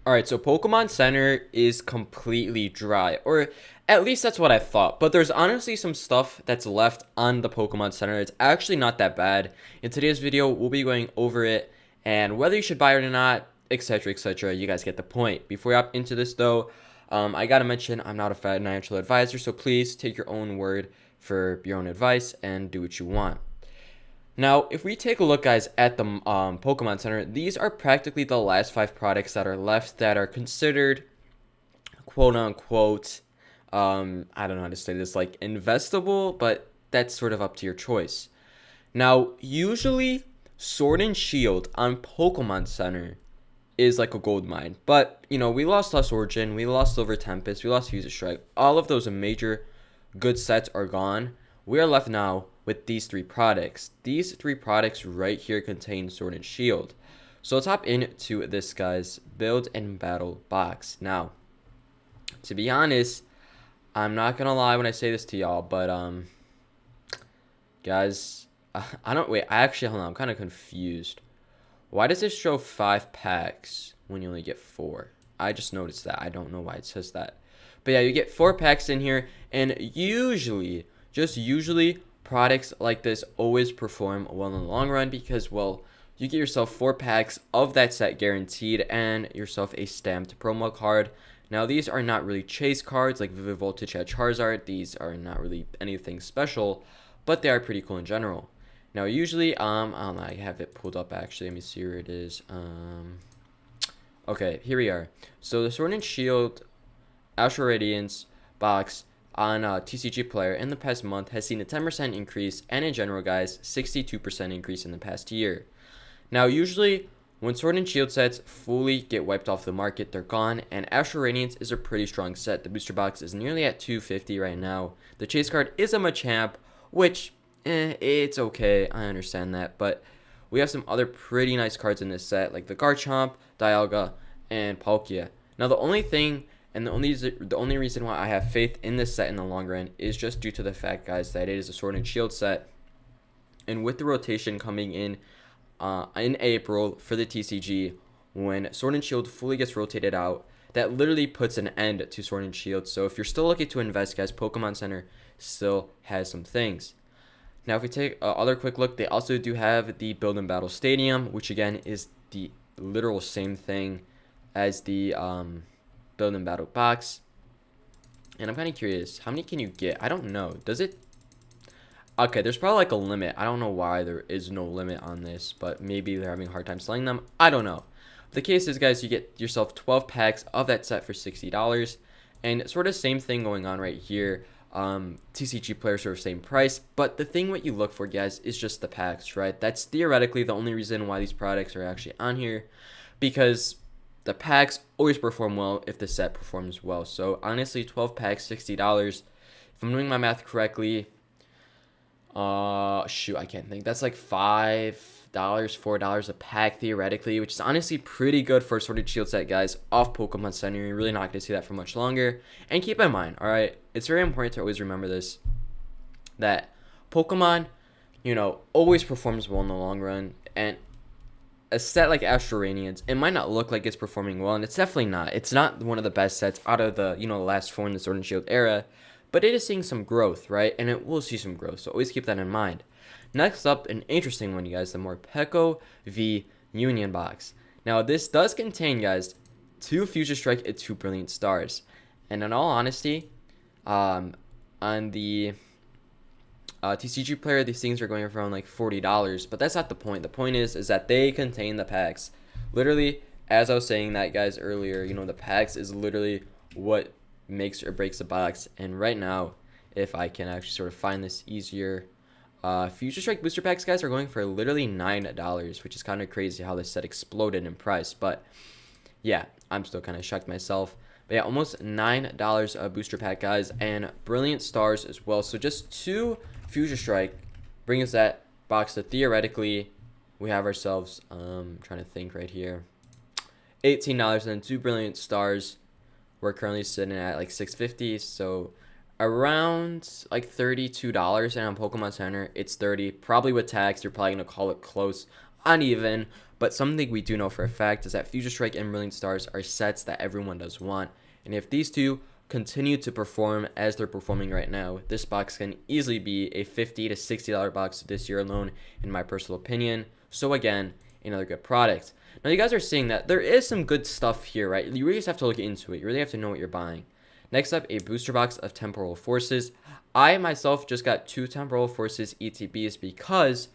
Alright, so Pokemon Center is completely dry, or at least that's what I thought. But there's honestly some stuff that's left on the Pokemon Center. It's actually not that bad. In today's video, we'll be going over it and whether you should buy it or not, etc. etc. You guys get the point. Before we hop into this though, I gotta mention I'm not a financial advisor, so please take your own word for your own advice and do what you want. Now, if we take a look, guys, at the Pokemon Center, these are practically the last 5 products that are left that are considered, quote unquote, I don't know how to say this, like investable, but that's sort of up to your choice. Now, usually, Sword and Shield on Pokemon Center is like a gold mine, but we lost Lost Origin, we lost Silver Tempest, we lost Fusion Strike. All of those major good sets are gone. We are left now with these 3 products. These 3 products right here contain Sword and Shield. So let's hop into this guy's build and battle box. Now, to be honest, I'm not gonna lie when I say this to y'all, but guys, I don't wait. I actually hold on. I'm kind of confused. Why does this show 5 packs when you only get 4? I just noticed that. I don't know why it says that. But yeah, you get 4 packs in here, and usually, just usually, products like this always perform well in the long run because, well, you get yourself 4 packs of that set guaranteed and yourself a stamped promo card. Now, these are not really chase cards like Vivid Voltage at Charizard. These are not really anything special, but they are pretty cool in general. Now, usually, I don't know, I have it pulled up actually. Let me see where it is. Okay, here we are. So the Sword and Shield Astral Radiance box on TCG Player in the past month has seen a 10% increase, and in general, guys, 62% increase in the past year. Now, usually, when Sword and Shield sets fully get wiped off the market, they're gone, and Astral Radiance is a pretty strong set. The booster box is nearly at 250 right now. The chase card is a Machamp, which, it's okay, I understand that, but we have some other pretty nice cards in this set, like the Garchomp, Dialga, and Palkia. Now, the only thing and the only reason why I have faith in this set in the long run is just due to the fact, guys, that it is a Sword and Shield set. And with the rotation coming in April for the TCG, when Sword and Shield fully gets rotated out, that literally puts an end to Sword and Shield. So if you're still looking to invest, guys, Pokemon Center still has some things. Now, if we take another quick look, they also do have the Build and Battle Stadium, which again is the literal same thing as the Build and Battle box. And I'm kind of curious, how many can you get? I don't know. Does it? Okay, there's probably like a limit. I don't know why there is no limit on this, but maybe they're having a hard time selling them. I don't know. The case is, guys, you get yourself 12 packs of that set for $60. And sort of same thing going on right here. TCG players sort of same price, but the thing what you look for, guys, is just the packs, right? That's theoretically the only reason why these products are actually on here, because the packs always perform well if the set performs well. So honestly, 12 packs, $60. If I'm doing my math correctly, shoot, I can't think. That's like $5, $4 a pack theoretically, which is honestly pretty good for a Sword and Shield set, guys, off Pokemon Center. You're really not going to see that for much longer. And keep in mind, all right, it's very important to always remember this, that Pokemon, always performs well in the long run. And a set like Astral Radiance, it might not look like it's performing well, and it's definitely not. It's not one of the best sets out of the, the last 4 in the Sword and Shield era, but it is seeing some growth, right? And it will see some growth, so always keep that in mind. Next up, an interesting one, you guys, the Morepeko V-Union box. Now, this does contain, guys, 2 Fusion Strike and 2 Brilliant Stars. And in all honesty, on the TCG Player, these things are going for around like $40, but that's not the point. The point is that they contain the packs. Literally, as I was saying that, guys, earlier, the packs is literally what makes or breaks the box. And right now, if I can actually sort of find this easier, Future Strike booster packs, guys, are going for literally $9, which is kind of crazy how this set exploded in price. But yeah, I'm still kind of shocked myself. But yeah, almost $9 a booster pack, guys, and Brilliant Stars as well. So just 2 Fusion Strike brings that box to theoretically, we have ourselves, trying to think right here, $18, and then 2 Brilliant Stars. We're currently sitting at like $6.50, so around like $32. And on Pokemon Center, it's $30. Probably with tax, you're probably gonna call it close, uneven. But something we do know for a fact is that Future Strike and Brilliant Stars are sets that everyone does want. And if these two continue to perform as they're performing right now, this box can easily be a $50 to $60 box this year alone, in my personal opinion. So again, another good product. Now you guys are seeing that there is some good stuff here, right? You really just have to look into it. You really have to know what you're buying. Next up, a booster box of Temporal Forces. I myself just got 2 Temporal Forces ETBs because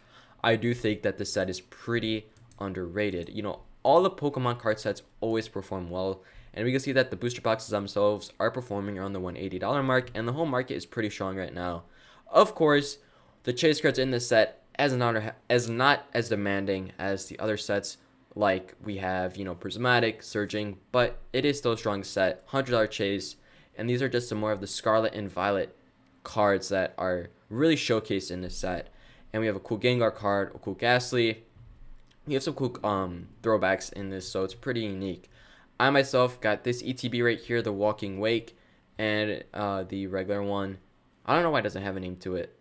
I do think that this set is pretty underrated. You know, all the Pokemon card sets always perform well, and we can see that the booster boxes themselves are performing around the $180 mark, and the whole market is pretty strong right now. Of course, the chase cards in this set as not as demanding as the other sets, like we have, you know, Prismatic, Surging, but it is still a strong set, $100 chase, and these are just some more of the Scarlet and Violet cards that are really showcased in this set. And we have a cool Gengar card, a cool Ghastly. We have some cool throwbacks in this, so it's pretty unique. I myself got this ETB right here, the Walking Wake, and the regular one. I don't know why it doesn't have a name to it.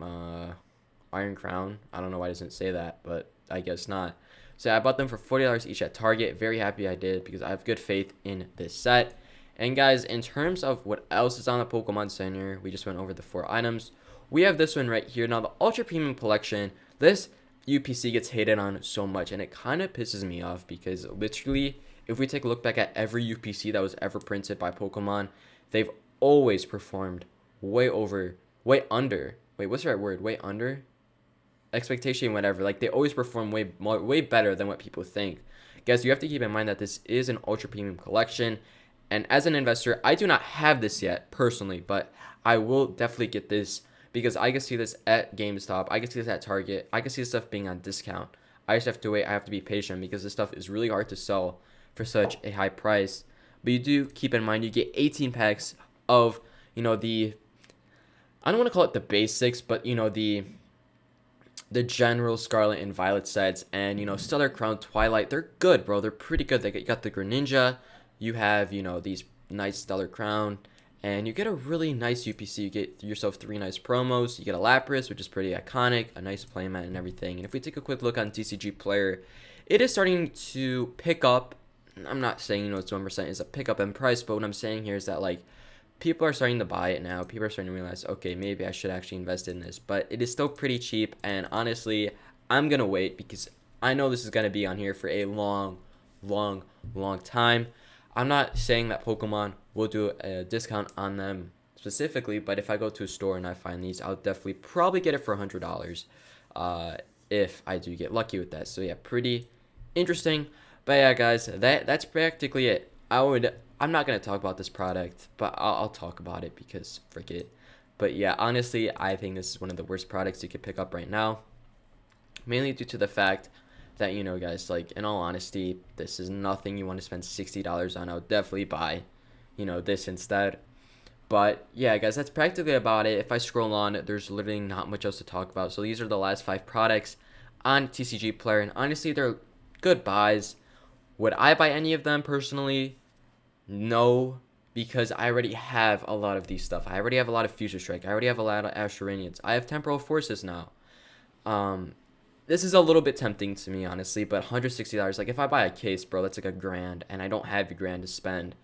Iron Crown. I don't know why it doesn't say that, but I guess not. So I bought them for $40 each at Target. Very happy I did because I have good faith in this set. And guys, in terms of what else is on the Pokemon Center, we just went over the 4 items. We have this one right here. Now, the Ultra Premium Collection, this UPC gets hated on so much, and it kind of pisses me off because literally, if we take a look back at every UPC that was ever printed by Pokemon, they've always performed way under expectation, whatever. Like, they always perform way better than what people think. Guys, you have to keep in mind that this is an Ultra Premium Collection. And as an investor, I do not have this yet personally, but I will definitely get this because I can see this at GameStop. I can see this at Target. I can see this stuff being on discount. I just have to wait. I have to be patient because this stuff is really hard to sell for such a high price. But you do keep in mind you get 18 packs of, you know, I don't want to call it the basics, but, you know, the general Scarlet and Violet sets, and, you know, Stellar Crown, Twilight. They're good, bro. They're pretty good. They got the Greninja. You have, you know, these nice Stellar Crown, and you get a really nice UPC. You get yourself 3 nice promos. You get a Lapras, which is pretty iconic, a nice playmat and everything. And if we take a quick look on TCG Player, it is starting to pick up. I'm not saying, you know, it's 1% is a pickup in price, but what I'm saying here is that, like, people are starting to buy it now. People are starting to realize, okay, maybe I should actually invest in this. But it is still pretty cheap, and honestly, I'm going to wait because I know this is going to be on here for a long time. I'm not saying that Pokemon will do a discount on them specifically, but if I go to a store and I find these, I'll definitely probably get it for $100 if I do get lucky with that. So yeah, pretty interesting. But yeah, guys, that's practically it. I'm not going to talk about this product, but I'll talk about it because frick it. But yeah, honestly, I think this is one of the worst products you could pick up right now, mainly due to the fact that, you know, guys, like, in all honesty, this is nothing you want to spend $60 on. I would definitely buy, you know, this instead. But yeah, guys, that's practically about it. If I scroll on, there's literally not much else to talk about. So these are the last 5 products on TCG Player, and honestly, they're good buys. Would I buy any of them personally? No, because I already have a lot of these stuff. I already have a lot of Future Strike. I already have a lot of Astral Radiance. I have Temporal Forces now. This is a little bit tempting to me, honestly, but $160, like, if I buy a case, bro, that's like $1,000, and I don't have $1,000 to spend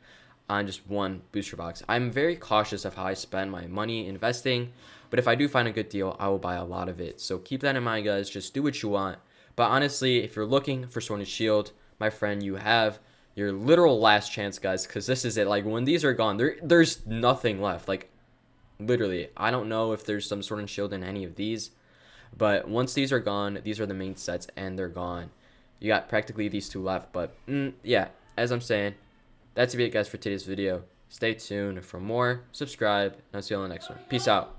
on just one booster box. I'm very cautious of how I spend my money investing, but if I do find a good deal, I will buy a lot of it. So keep that in mind, guys. Just do what you want. But honestly, if you're looking for Sword and Shield, my friend, you have your literal last chance, guys, because this is it. Like, when these are gone, there's nothing left. Like, literally, I don't know if there's some Sword and Shield in any of these, but once these are gone, these are the main sets, and they're gone. You got practically these 2 left, but yeah, as I'm saying, that's it, guys, for today's video. Stay tuned for more, subscribe, and I'll see you on the next one. Peace out.